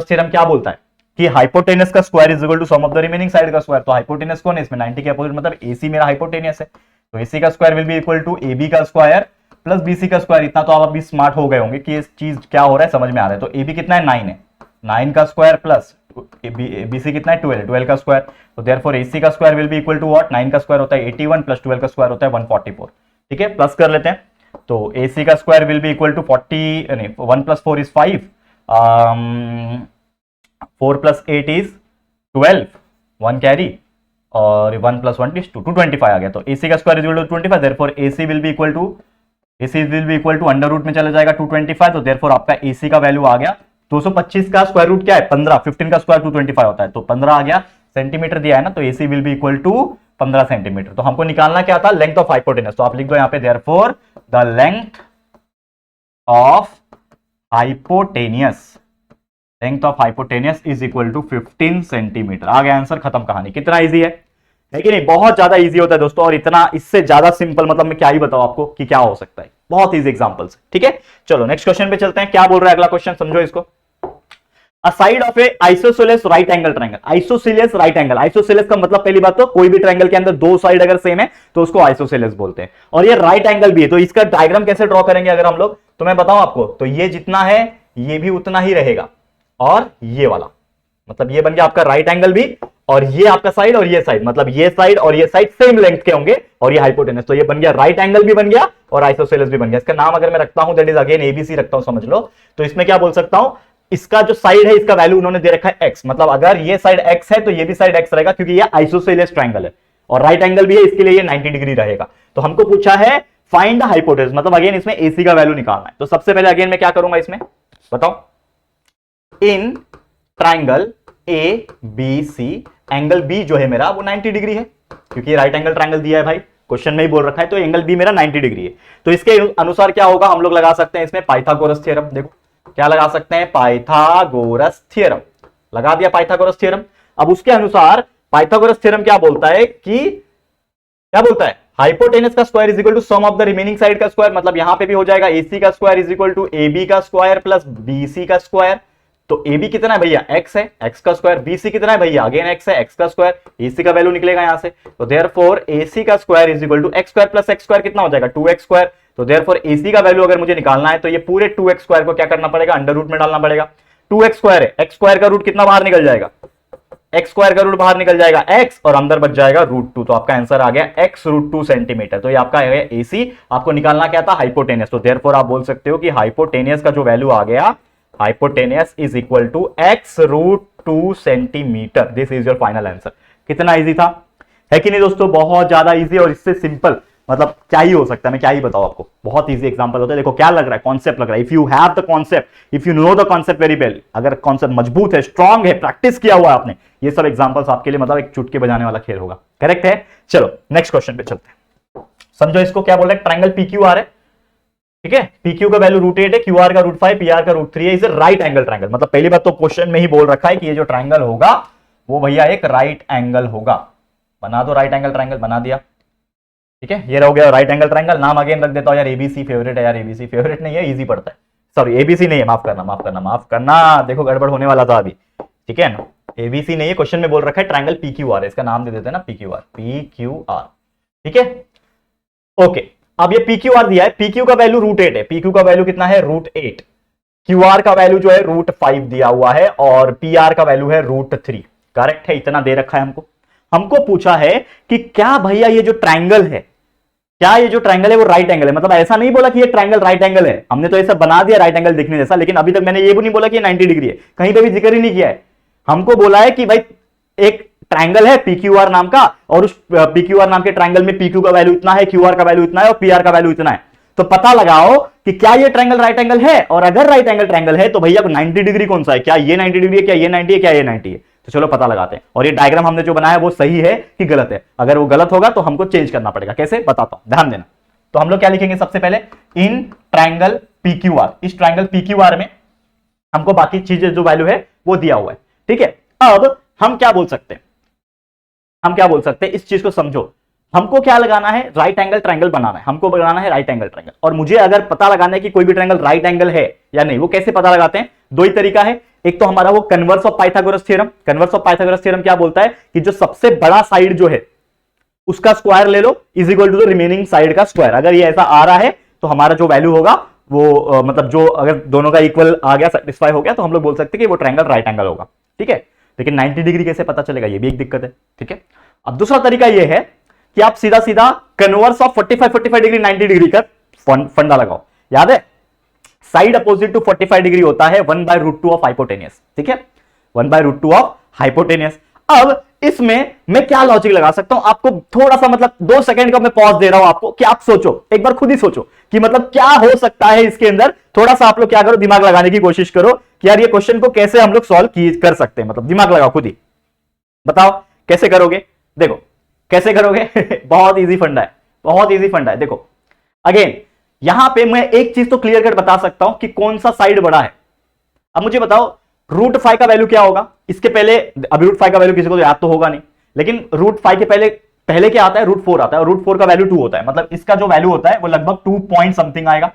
थ्योरम क्या बोलता है कि हाइपोटेनस का square is equal to sum of the remaining side का स्क्वायर, तो हाइपोटेनस कौन है इसमें 90 के अपोजिट, मतलब एसी मेरा हाइपोटेनस है, तो एसी का square will be equal to AB का स्क्वायर प्लस बीसी का स्क्वायर, इतना तो आप अभी स्मार्ट हो गए होंगे कि ये चीज क्या हो रहा है समझ में आ रहा है, तो एबी कितना है 9 है, 9 का स्क्वायर प्लस बीसी कितना है 12, 12 का स्क्वायर, तो देयरफॉर एसी का square will be equal to what, 9 का स्क्वायर होता है 81 प्लस 12 का स्क्वायर होता है 144, ठीक है, प्लस कर लेते हैं, तो एसी का square will be equal to 40 नहीं 1 plus 4 is 5, 4 plus 8 is 12, 1 carry और 1 प्लस 1 इज 2, 225 आ गया, तो AC का square is equal to 25, therefore AC will be equal to under root में चला जाएगा 225, तो देयरफॉर आपका AC का वैल्यू आ गया 225 का स्क्वायर रूट क्या है 15, 15 का स्क्वायर 225 होता है, तो 15 आ गया, सेंटीमीटर दिया है ना, तो AC will be equal to 15 centimetre, तो हमको निकालना क्या था, लेंथ ऑफ हाइपोटेनस, तो आप लिख दो यहाँ पे therefore the length of hypotenuse, length of hypotenuse is equal to 15 centimetre, आ गया आंसर, खत्म कहानी। कितना इजी है कि नहीं, बहुत ज्यादा इजी होता है दोस्तों, और इतना इससे ज्यादा सिंपल मतलब मैं क्या ही बताऊं आपको कि क्या हो सकता है, बहुत इजी एग्जांपल्स, ठीक है। चलो नेक्स्ट क्वेश्चन पे चलते हैं, क्या बोल रहा है अगला क्वेश्चन, समझो इसको, a side of a isosceles right angle triangle, isosceles right angle, isosceles का मतलब पहली बात तो कोई भी ट्रायंगल के अंदर दो साइड अगर सेम है तो उसको आइसोसेलेस बोलते हैं, और ये राइट एंगल भी है, तो इसका डायग्राम कैसे ड्रॉ करेंगे अगर हम लोग, तो मैं बताऊं आपको, तो ये जितना है ये भी उतना ही रहेगा, और ये वाला मतलब ये बन गया आपका राइट एंगल भी, और ये आपका साइड और ये साइड, मतलब ये साइड और ये साइड सेम लेंथ के होंगे, और ये हाइपोटेनस, तो ये बन गया राइट एंगल भी बन गया और आइसोसेलेस भी बन गया। इसका नाम अगर मैं रखता हूं दैट इज अगेन एबीसी रखता हूं, समझ लो, तो इसमें क्या बोल सकता हूं, इसका जो साइड है इसका वैल्यू उन्होंने दे रखा है x, मतलब अगर ये साइड x है तो ये भी साइड x रहेगा, क्योंकि ये आइसोसेलेस ट्रायंगल है, और राइट एंगल भी है, इसके लिए ये 90 डिग्री रहेगा। तो हमको पूछा है फाइंड द हाइपोटेनस, मतलब अगेन इसमें AC का वैल्यू निकालना है। तो सबसे पहले अगेन मैं क्या करूंगा इसमें, बताओ। In triangle ABC, angle B जो है मेरा वो 90 डिग्री है, क्योंकि राइट एंगल ट्राइंगल दिया है भाई, क्वेश्चन में ही बोल रखा है, तो एंगल B मेरा 90 डिग्री है। तो इसके अनुसार क्या होगा, हम लोग लगा सकते हैं इसमें पाइथागोरस थ्योरम। देखो क्या लगा सकते हैं, पाइथागोरस थ्योरम लगा दिया, पाइथागोरस थ्योरम। अब उसके अनुसार पाइथागोरस थ्योरम क्या बोलता है कि, क्या बोलता है, हाइपोटेनस का square is equal to sum of the remaining side का स्क्वायर, मतलब यहां पे भी हो जाएगा AC का square is equal to AB का स्क्वायर प्लस BC का स्क्वायर। तो AB कितना है भैया, x है, x का स्क्वायर। BC कितना है भैया, अगेन x है, x का स्क्वायर। AC का वैल्यू निकलेगा यहां से, तो देयरफॉर AC का square is equal to x square plus x square कितना हो जाएगा, 2x स्क्वायर। तो देयरफॉर AC का वैल्यू अगर मुझे निकालना है तो ये पूरे 2x स्क्वायर को क्या करना पड़ेगा, अंडर रूट में डालना पड़ेगा। 2x स्क्वायर है, x स्क्वायर का रूट कितना बाहर निकल जाएगा, x स्क्वायर का रूट बाहर निकल जाएगा x, और अंदर बच जाएगा √2। तो आपका आंसर आ गया x √2 सेंटीमीटर। तो ये आपका है AC, आपको निकालना क्या था, हाइपोटेनस। तो देयरफॉर आप बोल सकते हो कि हाइपोटेनस का जो वैल्यू आ गया, hypotenuse is equal to x √2 centimetre. This is your final answer. कितना इजी था, है कि नहीं दोस्तों, बहुत ज्यादा इजी, और इससे सिंपल मतलब क्या ही हो सकता है, मैं क्या ही बताऊं आपको, बहुत इजी एग्जांपल होता है। देखो क्या लग रहा है, कॉन्सेप्ट लग रहा है। If you have the concept, if you know the concept very well, अगर कॉन्सेप्ट मजबूत है, स्ट्रांग है, प्रैक्टिस किया हुआ है आपने, ये सब एग्जांपल्स आपके लिए मतलब एक चुटकी बजाने वाला खेल होगा। करेक्ट है। चलो नेक्स्ट क्वेश्चन पे चलते हैं। समझो इसको, क्या बोल रहा है, ट्राइंगल PQR है, ठीक है, PQ का वैल्यू √8 है, QR का √5, PR का √3 है। इज राइट एंगल ट्राइंगल, मतलब पहली बात तो क्वेश्चन में ही बोल रखा है कि ये जो ट्राइंगल होगा वो भैया एक राइट एंगल होगा। बना दो राइट एंगल ट्राइंगल, बना दिया, ठीक है, ये हो गया राइट एंगल ट्राइंगल। नाम अगेन रख देता हूं यार, ABC फेवरेट है यार, ABC फेवरेट नहीं है, इजी पड़ता है, सॉरी ABC नहीं है, माफ करना माफ करना माफ करना, देखो गड़बड़ होने वाला था अभी, ठीक है ना, ABC नहीं है, क्वेश्चन में बोल रखा है ट्राइंगल PQR है, इसका नाम दे देते हैं ना PQR, ठीक है, ओके। अब ये PQR दिया है, PQ का वैल्यू √8 है, PQ का वैल्यू कितना है, √8, QR का वैल्यू जो है √5 दिया हुआ है, और PR का वैल्यू है √3। करेक्ट है, इतना दे रखा है हमको। हमको पूछा है कि क्या भैया ये जो ट्राइंगल है, क्या ये जो ट्राइंगल है वो राइट एंगल है, मतलब ऐसा नहीं बोला कि ये ट्राइंगल राइट एंगल है, हमने तो ऐसा बना दिया राइट एंगल दिखने जैसा, लेकिन अभी तक मैंने ये भी नहीं बोला कि 90 डिग्री है, कहीं पे भी जिक्र ही नहीं किया है। हमको बोला है कि भाई एक ट्राइंगल है PQR नाम का, और उस PQR नाम के ट्राइंगल में PQ का वैल्यू इतना है, QR का वैल्यू इतना है, और PR का वैल्यू इतना है। तो पता लगाओ कि क्या ये ट्राइंगल राइट एंगल है, और अगर राइट एंगल ट्राइंगल है तो भैया 90 डिग्री कौन सा है, क्या ये 90 डिग्री है, क्या ये 90 है, क्या ये 90 है। तो चलो पता लगाते हैं, और ये डायग्राम हमने जो बनाया वो सही है कि गलत है। अगर वो गलत होगा तो हमको चेंज करना पड़ेगा, कैसे बताता हूं, ध्यान देना। तो हम लोग क्या लिखेंगे, सबसे पहले इन ट्राइंगल PQR, इस ट्राइंगल PQR में हमको बाकी चीजें जो वैल्यू है वो दिया हुआ है, ठीक है। अब हम क्या बोल सकते हैं, हम क्या बोल सकते हैं, इस चीज को समझो। हमको क्या लगाना है, राइट एंगल ट्राइंगल बनाना है, हमको बनाना है राइट एंगल ट्राइंगल। और मुझे अगर पता लगाना है कि कोई भी ट्राइंगल राइट एंगल है या नहीं, वो कैसे पता लगाते हैं, दो ही तरीका है। एक तो हमारा वो converse of Pythagoras theorem, converse of Pythagoras theorem क्या बोलता है कि जो सबसे बड़ा साइड जो है उसका स्क्वायर ले लो is equal to the remaining side का स्क्वायर। अगर ये ऐसा आ रहा है तो हमारा जो वैल्यू होगा वो मतलब जो अगर दोनों का इक्वल आ गया, सेटिस्फाई हो गया, तो हम लोग बोल सकते हैं कि वो ट्राइंगल राइट एंगल होगा, ठीक है। लेकिन 90 डिग्री कैसे पता चलेगा, ये भी एक दिक्कत है, ठीक है। अब दूसरा तरीका ये है कि आप सीधा सीधा कन्वर्स ऑफ 45 डिग्री 90 डिग्री का फंडा लगाओ। याद है, साइड अपोजिट टू 45 डिग्री होता है 1/√2 ऑफ हाइपोटेनियस, ठीक है, 1/√2 ऑफ हाइपोटेनियस। अब इसमें मैं क्या लॉजिक लगा सकता हूं, आपको थोड़ा सा मतलब 2 सेकंड का मैं पॉज दे रहा हूं आपको, कि आप सोचो, एक बार खुद ही सोचो कि मतलब क्या हो सकता है इसके अंदर। थोड़ा सा आप लोग क्या करो, दिमाग लगाने की कोशिश करो कि यार ये क्वेश्चन को कैसे हम लोग सॉल्व कर सकते हैं, मतलब दिमाग लगाओ खुद ही, बताओ कैसे करोगे। देखो कैसे करोगे बहुत इजी फंडा है, बहुत इजी फंडा है। देखो अगेन यहां पे मैं एक चीज तो क्लियर कट बता सकता हूं कि कौन सा साइड बड़ा है। अब मुझे बताओ √5 का वैल्यू क्या होगा, इसके पहले, अभी √5 का वैल्यू किसी को तो याद तो होगा नहीं, लेकिन √5 के पहले क्या आता है, √4 आता है, और √4 का वैल्यू 2 होता है, मतलब इसका जो वैल्यू होता है वो लगभग 2 पॉइंट समथिंग आएगा,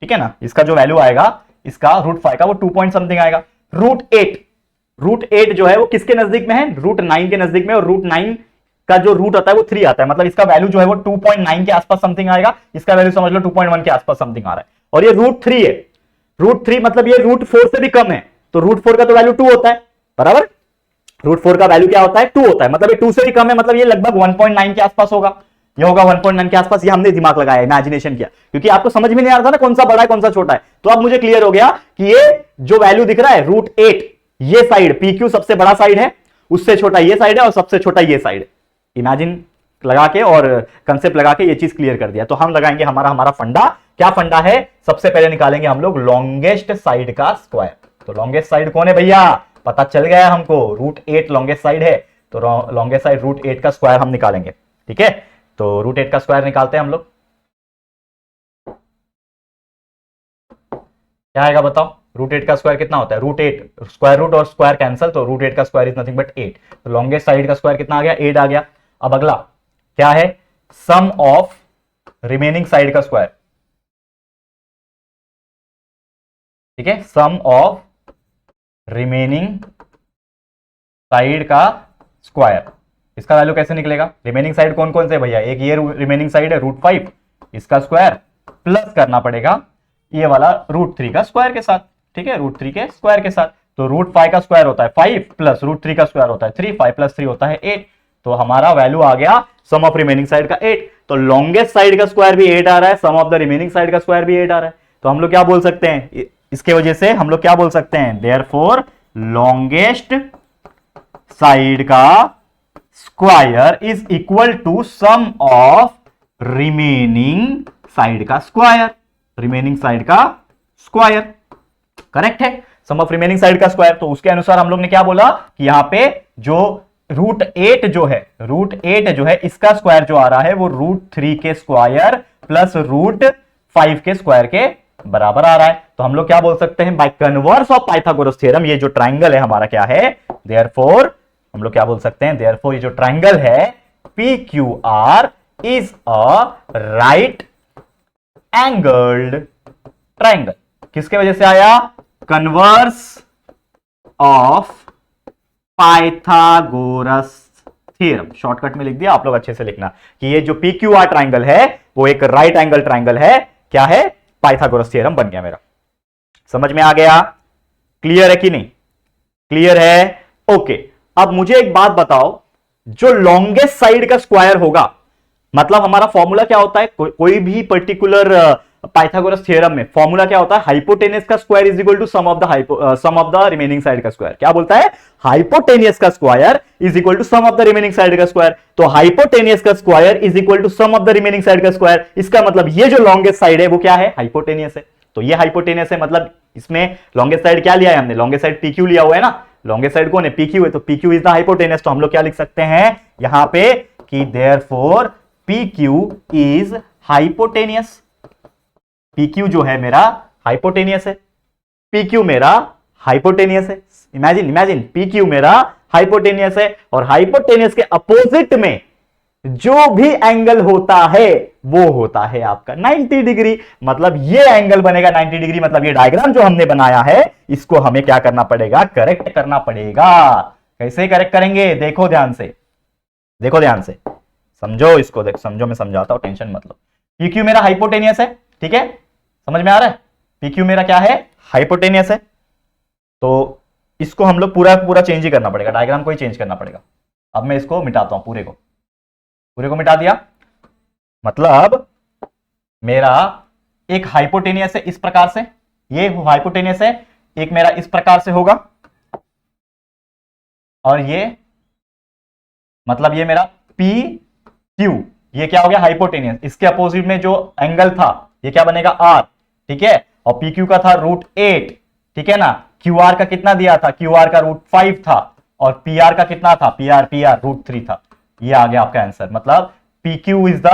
ठीक है ना। इसका जो वैल्यू आएगा इसका √5 का वो 2 पॉइंट समथिंग आएगा। √8 जो है वो किसके नजदीक में है, √9 के नजदीक में, और √9 का जो रूट आता है वो 3 आता है, मतलब इसका वैल्यू जो है वो 2.9 के आसपास समथिंग आएगा, इसका वैल्यू समझ लो 2.1 के आसपास समथिंग आ रहा है, और ये √3 है, √3 मतलब ये √4 से भी कम है, तो √4 का तो वैल्यू 2 होता है, बराबर। √4 का वैल्यू क्या होता है, 2 होता है, मतलब ये 2 से भी कम है, मतलब ये लगभग 1.9 के आसपास होगा, ये होगा 1.9 के आसपास। ये हमने दिमाग लगाया, इमेजिनेशन किया, क्योंकि आपको समझ में नहीं आ रहा था ना कौन सा बड़ा है कौन सा छोटा है। तो अब मुझे क्लियर हो गया कि ये जो वैल्यू दिख रहा है √8, ये साइड PQ सबसे बड़ा साइड है, उससे छोटा ये साइड है, और सबसे छोटा ये साइड है। इमेजिन लगा के और कंसेप्ट लगा के ये चीज क्लियर कर दिया। तो हम लगाएंगे हमारा फंडा। क्या फंडा है? सबसे पहले निकालेंगे हम लोग लॉन्गेस्ट साइड का स्क्वायर। तो लॉन्गेस्ट साइड कौन है भैया? पता चल गया हमको, √8 लॉन्गेस्ट साइड है। तो लॉन्गेस्ट साइड √8 का स्क्वायर हम निकालेंगे। ठीक है, तो √8 का स्क्वायर निकालते हैं हम लोग। क्या आएगा बताओ? √8 का स्क्वायर कितना होता है? √8 स्क्वायर रूट और स्क्वायर कैंसल, तो √8 का स्क्वायर इज नथिंग बट 8। तो लॉन्गेस्ट साइड का स्क्वायर कितना आ गया? 8 आ गया। अब अगला क्या है? सम ऑफ रिमेनिंग साइड का स्क्वायर। ठीक है, सम ऑफ रिमेनिंग साइड का स्क्वायर। इसका वैल्यू कैसे निकलेगा? रिमेनिंग साइड कौन कौन से भैया? एक ये रिमेनिंग साइड है √5, इसका स्क्वायर प्लस करना पड़ेगा ये वाला √3 का स्क्वायर के साथ। ठीक है, √3 के स्क्वायर के साथ। तो √5 का स्क्वायर होता है 5 प्लस √3 का स्क्वायर होता है 3, 5 प्लस 3 होता है 8। तो हमारा वैल्यू आ गया सम ऑफ रिमेनिंग साइड का 8। तो लॉन्गेस्ट साइड का स्क्वायर भी 8 आ रहा है, sum of the remaining side का स्क्वायर भी 8 आ रहा है। तो हम लोग क्या बोल सकते हैं इसके वजह से? हम लोग क्या बोल सकते हैं? देयरफॉर लॉन्गेस्ट साइड का square is equal to sum of remaining side का स्क्वायर। रिमेनिंग साइड का स्क्वायर करेक्ट है, सम ऑफ रिमेनिंग साइड का स्क्वायर। तो उसके अनुसार हम लोग ने क्या बोला कि यहां पे जो √8 जो है इसका स्क्वायर जो आ रहा है वो √3 के स्क्वायर प्लस √5 के स्क्वायर के बराबर आ रहा है। तो हम लोग क्या बोल सकते हैं? By converse of Pythagoras theorem, ये जो ट्राइंगल है हमारा क्या है? देयरफॉर हम लोग क्या बोल सकते हैं? देयरफॉर ये जो ट्राइंगल है PQR is a right angled triangle. किसके वजह से आया? Converse of Pythagoras theorem. Shortcut में लिख दिया, आप लोग अच्छे से लिखना कि ये जो PQR ट्राइंगल है वो एक राइट एंगल ट्राइंगल है। क्या है? पाइथागोरस थ्योरम बन गया मेरा। समझ में आ गया? क्लियर है कि नहीं? क्लियर है? ओके। अब मुझे एक बात बताओ, जो लॉन्गेस्ट साइड का स्क्वायर होगा, मतलब हमारा फॉर्मूला क्या होता है? कोई भी पर्टिकुलर पाइथागोरस थ्योरम में फॉर्मूला क्या होता है? हाइपोटेनियस का square is equal to sum of the remaining side का स्क्वायर। क्या बोलता है? हाइपोटेनियस का square is equal to sum of the remaining side का स्क्वायर। तो हाइपोटेनियस का square is equal to sum of the remaining side का square. इसका मतलब ये जो लॉन्गेस्ट साइड है वो क्या है? हाइपोटेनियस है। तो ये हाइपोटेनियस है, मतलब इसमें लॉन्गेस्ट साइड क्या लिया है हमने? लॉन्गेस्ट साइड PQ लिया हुआ है ना। लॉन्गेस्ट साइड कौन है? PQ है। तो PQ इज द हाइपोटेनियस। तो हम लोग क्या लिख सकते हैं यहां पे कि therefore PQ is hypotenuse. PQ जो है मेरा हाइपोटेनियस है। PQ मेरा हाइपोटेनियस है। इमेजिन PQ मेरा हाइपोटेनियस है और हाइपोटेनियस के अपोजिट में जो भी एंगल होता है वो होता है आपका 90 डिग्री। मतलब ये एंगल बनेगा 90 डिग्री। मतलब ये डायग्राम जो हमने बनाया है इसको हमें क्या करना पड़ेगा? करेक्ट करना पड़ेगा। कैसे करेक्ट करेंगे? देखो ध्यान से, देखो ध्यान से, समझो इसको। देख समझो, मैं समझाता हूं, टेंशन मत लो। PQ मेरा हाइपोटेनियस है, ठीक है, समझ में आ रहा है? PQ मेरा क्या है? हाइपोटेनियस है। तो इसको हम लोग पूरा चेंज ही करना पड़ेगा, डायग्राम को ही चेंज करना पड़ेगा। अब मैं इसको मिटाता हूं, पूरे को मिटा दिया। मतलब मेरा एक हाइपोटेनियस है इस प्रकार से, ये हाइपोटेनियस है, एक मेरा इस प्रकार से होगा और ये मतलब ये मेरा PQ, ये क्या हो गया? हाइपोटेनियस। इसके अपोजिट में जो एंगल था ये क्या बनेगा? R, ठीक है। और PQ का था √8, ठीक है ना। QR का कितना दिया था? QR का √5 था और PR का कितना था? PR √3 था। ये आ गया आपका आंसर। मतलब PQ is the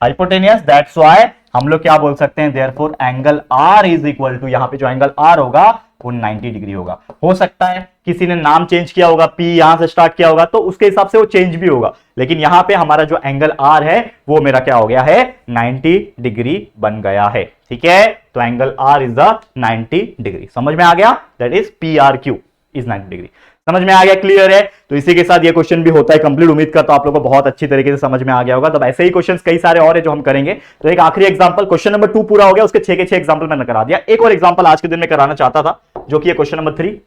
hypotenuse, that's why हम लोग क्या बोल सकते हैं? Therefore angle R is equal to, यहां पे जो एंगल R होगा वो 90 डिग्री होगा। हो सकता है किसी ने नाम चेंज किया होगा, P यहां से स्टार्ट किया होगा, तो उसके हिसाब से वो चेंज भी होगा। लेकिन यहां पे हमारा जो एंगल R है वो मेरा क्या हो गया है? 90 डिग्री बन गया है, ठीक है। तो angle R is the 90 degree. समझ में आ गया? That is PRQ is 90 degree. समझ में आ गया? क्लियर है? तो इसी के साथ ये क्वेश्चन भी होता है कंप्लीट। उम्मीद करता हूं आप लोगों को बहुत अच्छी तरीके से समझ में आ गया होगा। तो ऐसे ही क्वेश्चंस कई सारे और है जो हम करेंगे। तो एक आखिरी एग्जांपल, क्वेश्चन नंबर 2 पूरा हो गया, उसके 6 के 6 एग्जांपल मैंने करा दिया। एक और एग्जांपल आज के दिन में कराना चाहता था, जो कि क्वेश्चन नंबर 3।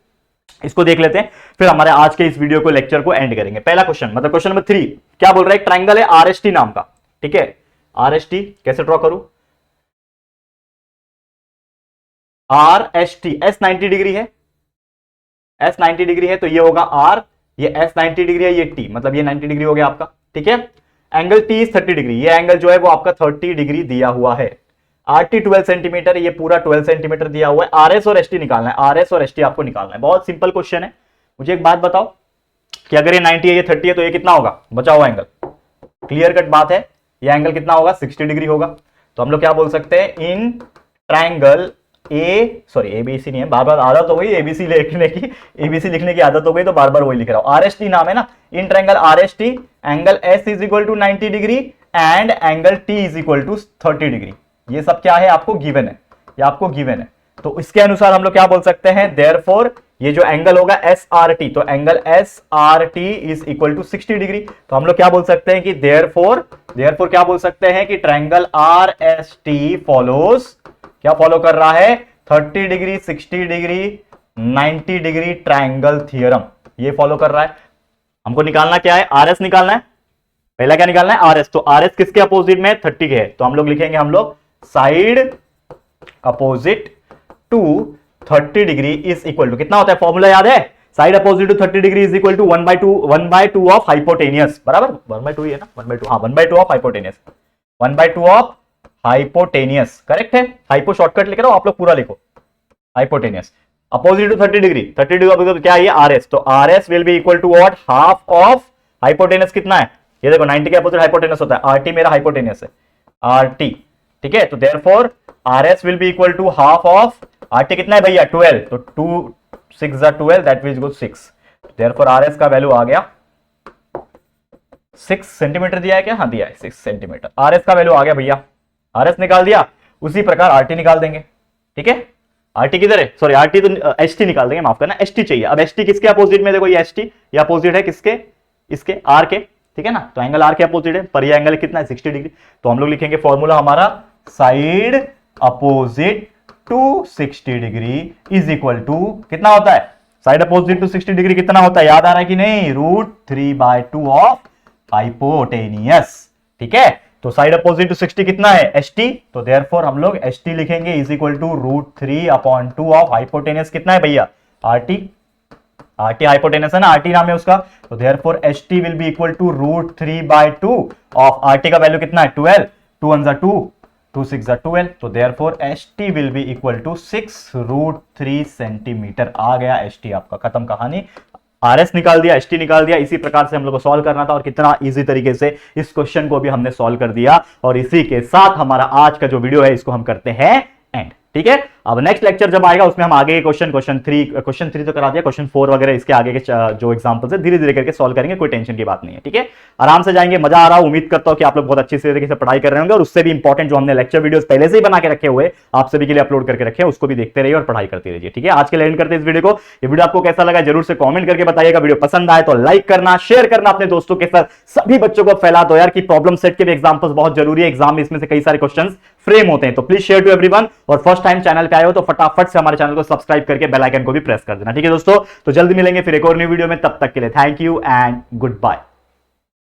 इसको देख लेते हैं, फिर हमारे आज के इस वीडियो को, लेक्चर को एंड करेंगे। पहला क्वेश्चन, मतलब क्वेश्चन नंबर 3 क्या बोल रहा है? एक ट्राइंगल है RST नाम का, ठीक है। RST कैसे ड्रॉ करूं? RST, S 90 डिग्री है, S 90 डिग्री है, तो ये होगा R, ये S 90 डिग्री है, ये T, मतलब ये 90 डिग्री हो गया आपका, ठीक है। एंगल टी इज 30 डिग्री, ये एंगल जो है वो आपका 30 डिग्री दिया हुआ है। आरटी 12 सेंटीमीटर, ये पूरा 12 सेंटीमीटर दिया हुआ है। आरएस और एसटी निकालना है, आरएस और एसटी आपको निकालना है। बहुत सिंपल क्वेश्चन है। मुझे एक बात बताओ कि अगर ये 90 है, ये 30 है, तो ये कितना होगा बचा हुआ एंगल? क्लियर कट बात है, ये एंगल कितना होगा? 60 डिग्री होगा। तो हम लोग क्या बोल सकते हैं, इन ट्रायंगल एबीसी नहीं है, बार बार आदत हो गई एबीसी लिखने की, एबीसी लिखने की आदत हो गई तो बार बार वही लिख रहा हूं। आरएसटी नाम है ना, in triangle RST angle S is equal to 90 degree and angle T is equal to 30 degree. ये सब क्या है? आपको गिवन है, ये आपको गिवन है। तो इसके अनुसार हम लोग क्या बोल सकते हैं, देयरफॉर ये जो एंगल होगा एस आर टी, तो angle S R T is equal to 60 degree. तो हम लोग क्या बोल सकते हैं कि देयरफॉर क्या बोल सकते हैं कि triangle R S T follows, क्या फॉलो कर रहा है? 30 degree, 60 degree, 90 degree triangle theorem, ये फॉलो कर रहा है। हमको निकालना क्या है? आर एस निकालना है। पहला क्या निकालना है? R S. तो आर एस किसके अपोजिट में? 30 के है। तो हम लोग लिखेंगे, हम लोग side opposite to 30 degree is equal to, कितना होता है फॉर्मूला याद है? Side opposite to 30 degree is equal to 1/2 of hypotenuse, बराबर 1/2 ही है ना, 1/2, हाँ 1/2 of hypotenuse, 1/2 of hypotenuse, correct है। हाइपो शॉर्टकट लिख रहा हूं, आप लोग पूरा लिखो, hypotenuse opposite to 30 degree, 30 degree तो क्या है ये? आरएस। तो RS will be equal to what? Half of hypotenuse कितना है? ये देखो 90 के अपोजिट हाइपोटेनियस होता है, आरटी मेरा हाइपोटेनियस है, आरटी, ठीक है। तो therefore RS will be equal to half of, RT कितना है भैया? 12, तो 2 6 12, that means go 6। Therefore RS का वैल्यू आ गया 6 सेंटीमीटर दिया है क्या? हाँ दिया है 6 सेंटीमीटर। आरएस का वैल्यू आ गया भैया, आरएस निकाल दिया। उसी प्रकार आरटी निकाल देंगे, ठीक है। आरटी किधर है? सॉरी आरटी तो एसटी निकाल देंगे, माफ करना, एसटी चाहिए। अब एसटी किसके अपोजिट में? देखो ये एसटी, ये अपोजिट है किसके? इसके, आर के, ठीक है ना। तो एंगल आर के अपोजिट है, पर ये एंगल कितना है? 60 डिग्री। तो हम लोग लिखेंगे फॉर्मूला हमारा, side opposite to 60 degree is equal to, कितना होता है? साइड अपोजिट टू 60 डिग्री कितना होता है? याद आ रहा है कि नहीं? √3/2 ऑफ हाइपोटेनियस, ठीक है। तो साइड अपोजिट टू 60 कितना है? एसटी। तो देयरफॉर हम लोग एसटी लिखेंगे is equal to √3/2 of hypotenuse, कितना है भैया? आरटी। आरटी हाइपोटेनस है ना, आरटी नाम है उसका। तो therefore ST will be equal to √3/2 of RT का वैल्यू कितना है? 12, 2 1 2, 2 6 12। तो therefore ST will be equal to 6√3 centimetre. आ गया एसटी आपका, खत्म कहानी। आरएस निकाल दिया, एसटी निकाल दिया। इसी प्रकार से हम लोग को सॉल्व करना था और कितना इजी तरीके से इस क्वेश्चन को भी हमने सॉल्व कर दिया। और इसी के साथ हमारा आज का जो वीडियो है इसको हम करते हैं एंड, ठीक है। अब नेक्स्ट लेक्चर जब आएगा उसमें हम आगे के क्वेश्चन 3 तो करा दिया, क्वेश्चन 4 वगैरह इसके आगे के जो एग्जांपल्स है धीरे धीरे करके सॉल्व करेंगे, कोई टेंशन की बात नहीं है, ठीक है। आराम से जाएंगे, मजा आ रहा है। उम्मीद करता हूं कि आप लोग बहुत अच्छी तरीके से पढ़ाई कर रहे होंगे और उससे भी इंपॉर्टेंट जो हमने लेक्चर वीडियोस पहले से ही बना के रखे हुए आप सभी के लिए अपलोड करके रखे हैं, उसको भी देखते रहिए और पढ़ाई करते रहिए, ठीक है। आज के लिए एंड करते हैं इस वीडियो को। ये वीडियो आपको कैसा लगा जरूर से कमेंट करके बताइएगा। वीडियो पसंद आए तो लाइक करना, शेयर करना अपने दोस्तों के साथ, सभी बच्चों को फैला दो यार कि प्रॉब्लम सेट के भी एग्जांपल्स बहुत जरूरी है। एग्जाम में इसमें से कई सारे क्वेश्चंस फ्रेम होते हैं, तो प्लीज शेयर टू एवरीवन। और फर्स्ट टाइम चैनल पे आए हो तो फटाफट से हमारे चैनल को सब्सक्राइब करके बेल आइकन को भी प्रेस कर देना, ठीक है दोस्तों। तो जल्दी मिलेंगे फिर एक और न्यू वीडियो में, तब तक के लिए thank you and good bye.